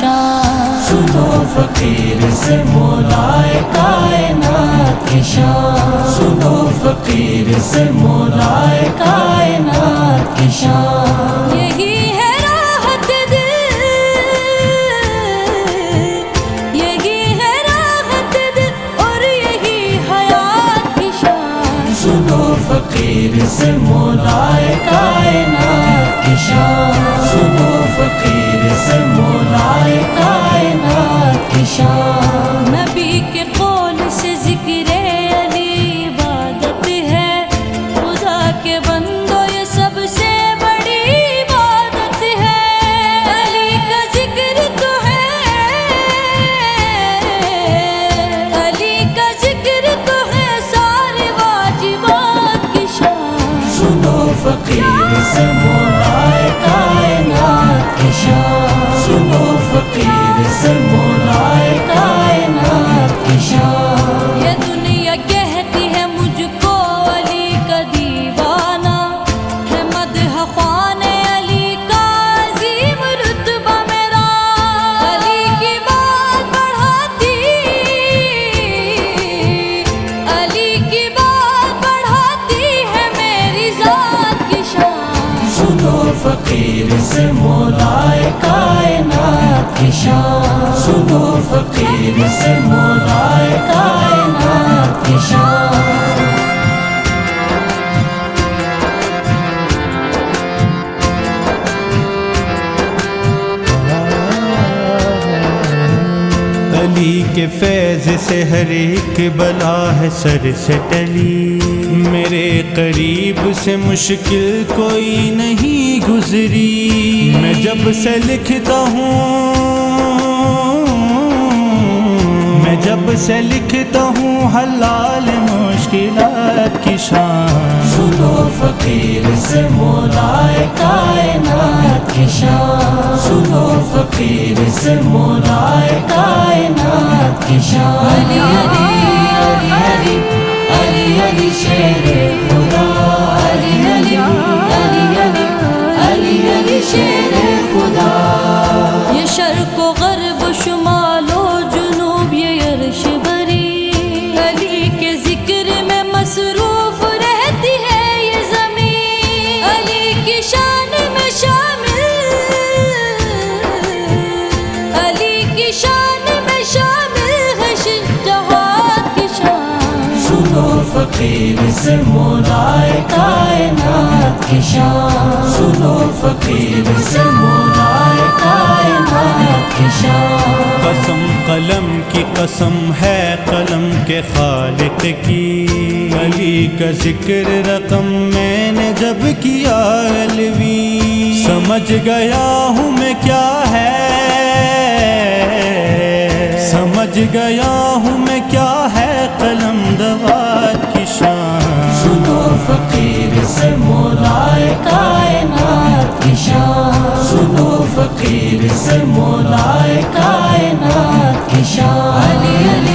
شان، سنو فقیر سے مولائے کائنات کی شان، سنو فقیر سے مولائے کائنات کی شان۔ یہی ہے راحت دل، یہی ہے راحت دل اور یہی حیات کی شان، سنو فقیر سے مولائے کائنات کی شان، سنو فقیر سے مولائے کائنات کی شان۔ نبی کے قول سے ذکر علی عبادت ہے، خدا کے بندوں یہ سب سے بڑی عبادت ہے، علی کا ذکر تو ہے، علی کا ذکر تو ہے سارے واجبات کی شان، سنو فقیر سے مولائے کائنات کی شان، سنو فقیر سے مولائے کائنات کی شان۔ یہ دنیا کہتی ہے مجھ کو علی کا دیوانہ ہے، مدح خوان علی کا عظیم رتبہ میرا، علی کی بات بڑھاتی، علی کی بات بڑھاتی ہے میری ذات کی شان، سنو فقیر سے مولائے کائنات کی شان، سنو فقیر سے مولائے کائنات کی شان۔ علی کے فیض سے ہر ایک بلا ہے سر سے ٹلی، میرے قریب سے مشکل کوئی نہیں گزری، میں جب سے لکھتا ہوں، میں جب سے لکھتا ہوں حلال مشکلات کی شان، سنو فقیر سے مولائے کائنات کی شان، سنو فقیر سے مولائے کائنات کی شان۔ علی علی علی علی علی شیر خدا، علی علی علی علی علی علی شیر خدا۔ یہ شرق و غرب شمال و جنوب یہ عرش بری، علی کے ذکر میں مصروف رہتی ہے یہ زمین، علی کی شان میں شامل، علی کی شان میں شامل ہے شجاعت کی شان، سنو فقیر سے مولائے کائنات کی شان، سنو فقیر سے مولائے کائنات کی شان۔ قسم قلم کی قسم ہے قلم کے خالق کی، علی کا ذکر رقم میں نے جب کیا علوی، سمجھ گیا ہوں میں کیا ہے، سمجھ گیا ہوں میں کیا ہے قلم دوات کی شان، سنو فقیر سے مولائے کائنات کی شان، سنو فقیر سے مولائے کائنات کی شان۔ علی علی